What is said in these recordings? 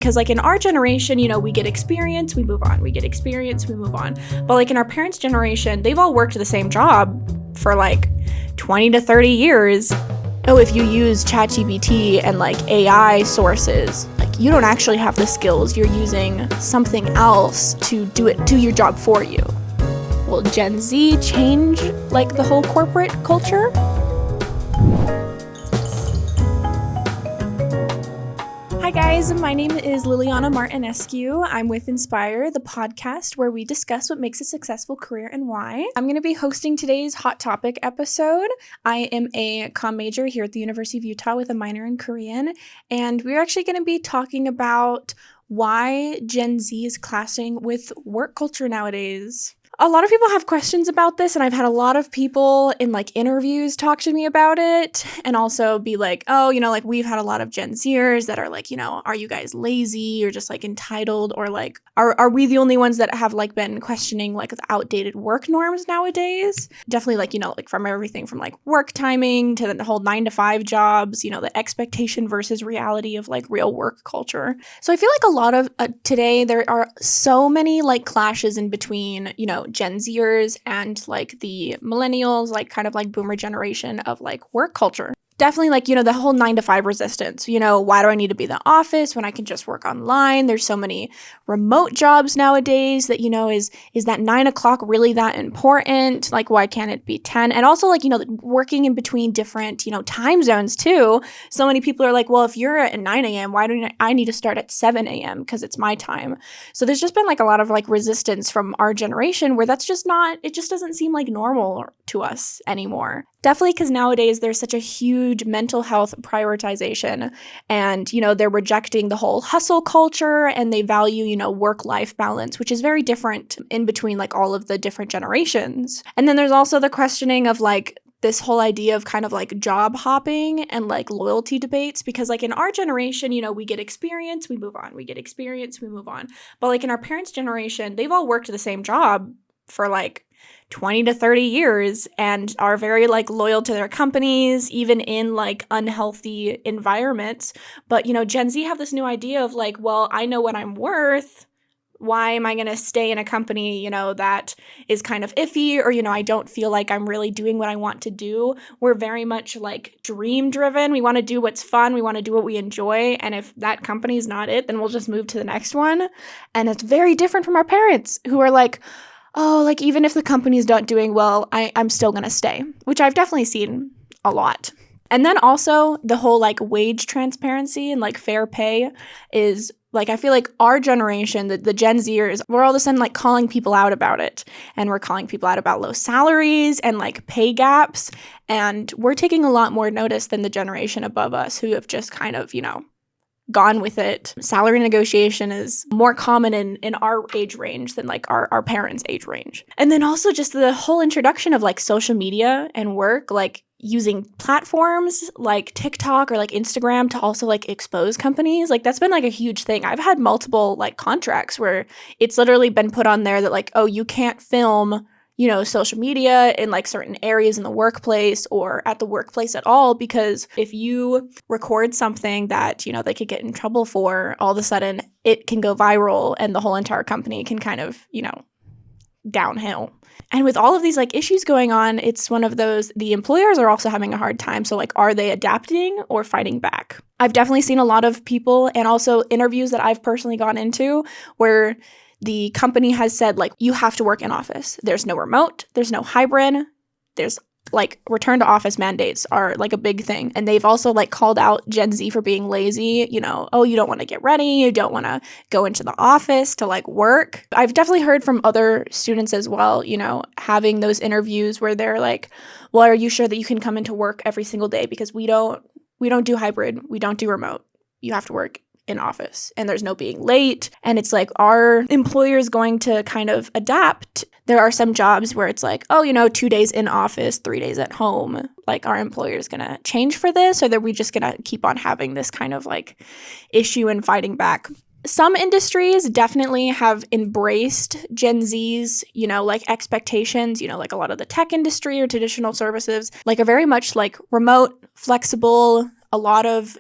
Because like in our generation, we get experience, we move on. We get experience, we move on. But like in our parents' generation, they've all worked the same job for like 20 to 30 years. Oh, if you use ChatGPT and like AI sources, like you don't actually have the skills. You're using something else to do your job for you. Will Gen Z change like the whole corporate culture? Hi guys, my name is Lilly Martinescu. I'm with Inspire, the podcast where we discuss what makes a successful career and why. I'm going to be hosting today's Hot Topic episode. I am a comm major here at the University of Utah with a minor in Korean, and we're actually going to be talking about why Gen Z is clashing with work culture nowadays. A lot of people have questions about this, and I've had a lot of people in like interviews talk to me about it and also be like, oh, like we've had a lot of Gen Zers that are like, are you guys lazy or just like entitled, or like, are we the only ones that have like been questioning like the outdated work norms nowadays? Definitely like, like from everything from like work timing to the whole 9-to-5 jobs, the expectation versus reality of like real work culture. So I feel like a lot of today there are so many like clashes in between, Gen Zers and like the millennials, like kind of like boomer generation of like work culture. Definitely like, the whole 9-to-5 resistance, why do I need to be in the office when I can just work online? There's so many remote jobs nowadays that, is that 9 o'clock really that important? Like, why can't it be 10? And also like, working in between different, time zones too. So many people are like, well, if you're at 9 a.m., why don't I need to start at 7 a.m. because it's my time? So there's just been like a lot of like resistance from our generation where that's just not, it just doesn't seem like normal to us anymore. Definitely because nowadays there's such a huge mental health prioritization and, they're rejecting the whole hustle culture and they value, work-life balance, which is very different in between like all of the different generations. And then there's also the questioning of like this whole idea of kind of like job hopping and like loyalty debates, because like in our generation, we get experience, we move on. We get experience, we move on. But like in our parents' generation, they've all worked the same job for like 20 to 30 years and are very like loyal to their companies, even in like unhealthy environments. But, Gen Z have this new idea of like, well, I know what I'm worth. Why am I going to stay in a company, that is kind of iffy, or, I don't feel like I'm really doing what I want to do. We're very much like dream driven. We want to do what's fun. We want to do what we enjoy. And if that company is not it, then we'll just move to the next one. And it's very different from our parents who are like, oh, like even if the company's not doing well, I'm still going to stay, which I've definitely seen a lot. And then also the whole like wage transparency and like fair pay is like, I feel like our generation, the Gen Zers, we're all of a sudden like calling people out about it. And we're calling people out about low salaries and like pay gaps. And we're taking a lot more notice than the generation above us who have just kind of, gone with it. Salary negotiation is more common in our age range than like our parents' age range. And then also just the whole introduction of like social media and work, like using platforms like TikTok or like Instagram to also like expose companies. Like that's been like a huge thing. I've had multiple like contracts where it's literally been put on there that like, oh, you can't film social media in like certain areas in the workplace or at the workplace at all, because if you record something that, they could get in trouble for, all of a sudden it can go viral and the whole entire company can kind of, downhill. And with all of these like issues going on, it's one of those, the employers are also having a hard time. So like, are they adapting or fighting back? I've definitely seen a lot of people and also interviews that I've personally gone into where the company has said, like, you have to work in office. There's no remote. There's no hybrid. There's, like, return to office mandates are, like, a big thing. And they've also, like, called out Gen Z for being lazy. Oh, you don't want to get ready. You don't want to go into the office to, like, work. I've definitely heard from other students as well, having those interviews where they're like, well, are you sure that you can come into work every single day? Because we don't do hybrid. We don't do remote. You have to work in office and there's no being late. And it's like, our employer is going to kind of adapt. There are some jobs where it's like, oh, 2 days in office, 3 days at home. Like, our employer is going to change for this, or are we just going to keep on having this kind of like issue and fighting back? Some industries definitely have embraced Gen Z's, like expectations, like a lot of the tech industry or traditional services, like are very much like remote, flexible, a lot of,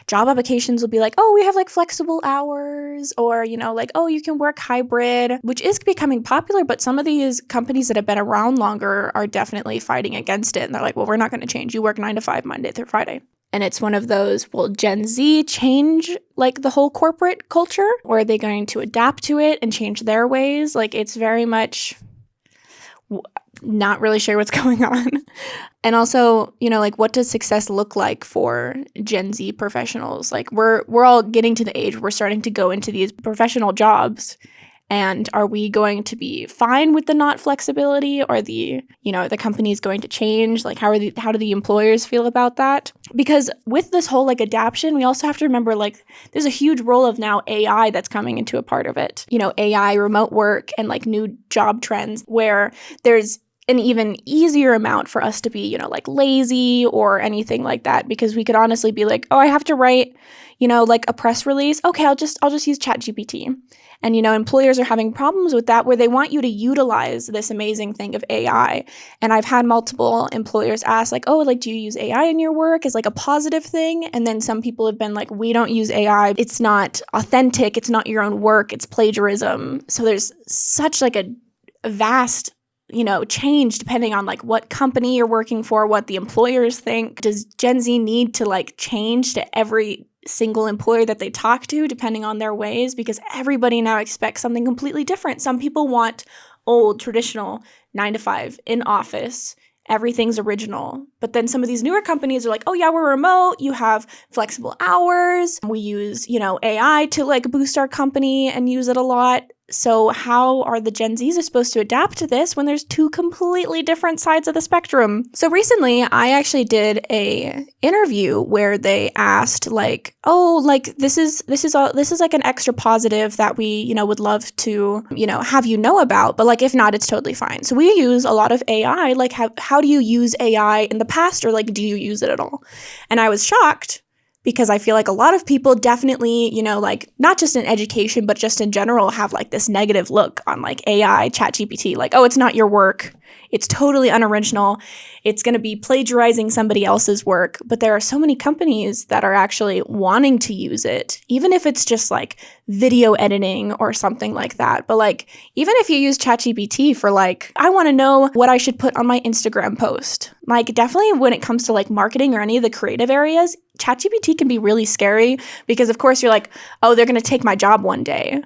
job applications will be like, oh, we have like flexible hours, or, like, oh, you can work hybrid, which is becoming popular. But some of these companies that have been around longer are definitely fighting against it. And they're like, well, we're not going to change. You work 9 to 5, Monday through Friday. And it's one of those, will Gen Z change like the whole corporate culture? Or are they going to adapt to it and change their ways? Like, it's very much not really sure what's going on. And also, like, what does success look like for Gen Z professionals? Like, we're all getting to the age where we're starting to go into these professional jobs. And are we going to be fine with the not flexibility, or the company's going to change? Like, how do the employers feel about that? Because with this whole like adaption, we also have to remember, like, there's a huge role of now AI that's coming into a part of it. AI, remote work, and like new job trends where there's an even easier amount for us to be, like lazy or anything like that, because we could honestly be like, oh, I have to write, like a press release. Okay, I'll just use ChatGPT. And, employers are having problems with that, where they want you to utilize this amazing thing of AI. And I've had multiple employers ask, like, oh, like, do you use AI in your work as like a positive thing? And then some people have been like, we don't use AI. It's not authentic. It's not your own work. It's plagiarism. So there's such like a vast change depending on like what company you're working for, what the employers think. Does Gen Z need to like change to every single employer that they talk to depending on their ways? Because everybody now expects something completely different. Some people want old traditional 9 to 5 in office. Everything's original. But then some of these newer companies are like, oh yeah, we're remote. You have flexible hours. We use, AI to like boost our company and use it a lot. So how are the Gen Zs supposed to adapt to this when there's two completely different sides of the spectrum? So recently, I actually did a interview where they asked like, oh, like this is like an extra positive that we, would love to, have about, but like if not, it's totally fine. So we use a lot of AI. Like how do you use AI in the past, or like do you use it at all? And I was shocked, because I feel like a lot of people definitely, like not just in education, but just in general have like this negative look on like AI, ChatGPT, like, oh, it's not your work. It's totally unoriginal. It's going to be plagiarizing somebody else's work. But there are so many companies that are actually wanting to use it, even if it's just like video editing or something like that. But like, even if you use ChatGPT for like, I want to know what I should put on my Instagram post. Like, definitely when it comes to like marketing or any of the creative areas, ChatGPT can be really scary, because of course you're like, oh, they're going to take my job one day.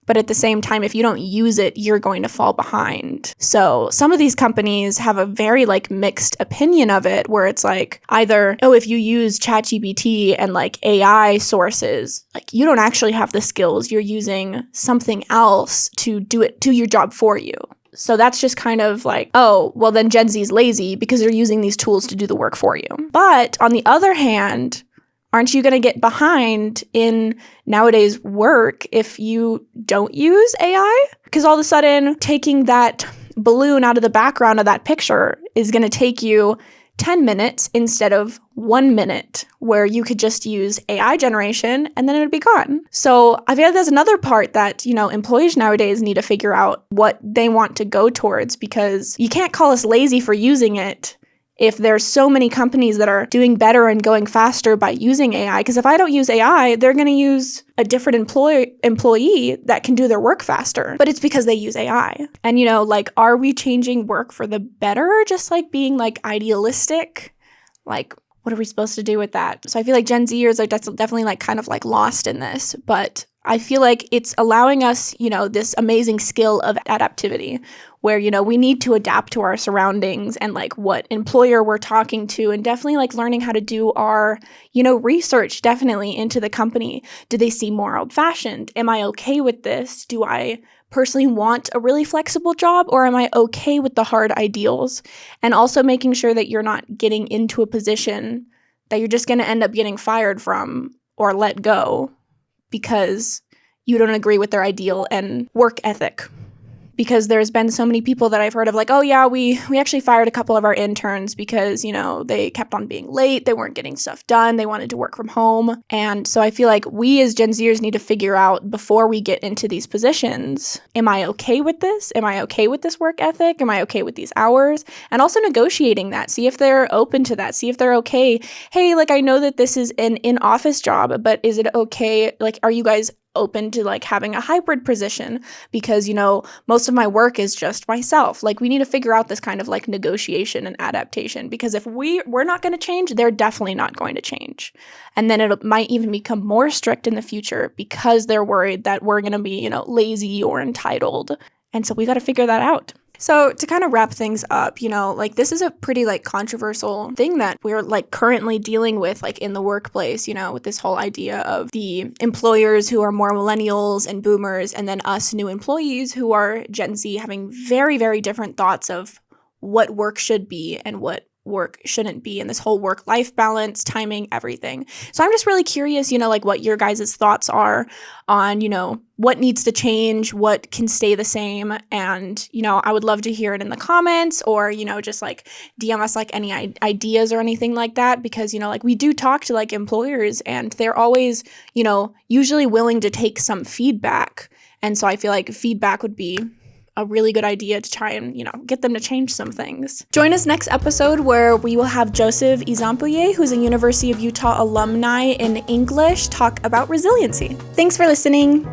But at the same time, if you don't use it, you're going to fall behind. So some of these companies have a very like mixed opinion of it, where it's like either, oh, if you use ChatGPT and like AI sources, like you don't actually have the skills. You're using something else to do your job for you. So that's just kind of like, oh, well then Gen Z is lazy because they're using these tools to do the work for you. But on the other hand, aren't you going to get behind in nowadays work if you don't use AI? Because all of a sudden, taking that balloon out of the background of that picture is going to take you 10 minutes instead of 1 minute, where you could just use AI generation and then it would be gone. So I feel like there's another part that, employees nowadays need to figure out what they want to go towards, because you can't call us lazy for using it if there's so many companies that are doing better and going faster by using AI. Because if I don't use AI, they're going to use a different employee that can do their work faster. But it's because they use AI. And, like, are we changing work for the better, or just like being like idealistic? Like, what are we supposed to do with that? So I feel like Gen Zers are definitely like kind of like lost in this. But I feel like it's allowing us, this amazing skill of adaptivity, where, we need to adapt to our surroundings and like what employer we're talking to, and definitely like learning how to do our, research definitely into the company. Do they seem more old-fashioned? Am I okay with this? Do I personally want a really flexible job, or am I okay with the hard ideals? And also making sure that you're not getting into a position that you're just going to end up getting fired from or let go because you don't agree with their ideal and work ethic. because there's been so many people that I've heard of like, oh yeah, we actually fired a couple of our interns because, they kept on being late, they weren't getting stuff done, they wanted to work from home. And so I feel like we as Gen Zers need to figure out before we get into these positions, am I okay with this? Am I okay with this work ethic? Am I okay with these hours? And also negotiating that. See if they're open to that. See if they're okay. Hey, like I know that this is an in-office job, but is it okay? Like, are you guys open to like having a hybrid position? Because, most of my work is just myself. Like we need to figure out this kind of like negotiation and adaptation, because if we're not going to change, they're definitely not going to change. And then it might even become more strict in the future because they're worried that we're going to be, lazy or entitled. And so we got to figure that out. So to kind of wrap things up, this is a pretty like controversial thing that we're like currently dealing with like in the workplace, with this whole idea of the employers who are more millennials and boomers, and then us new employees who are Gen Z having very, very different thoughts of what work should be and what work shouldn't be, and this whole work-life balance, timing, everything. So I'm just really curious, like what your guys' thoughts are on, what needs to change, what can stay the same. And, I would love to hear it in the comments, or, just like DM us like any ideas or anything like that, because, like we do talk to like employers and they're always, usually willing to take some feedback. And so I feel like feedback would be a really good idea to try and, get them to change some things. Join us next episode where we will have Joseph Izampuye, who's a University of Utah alumni in English, talk about resiliency. Thanks for listening.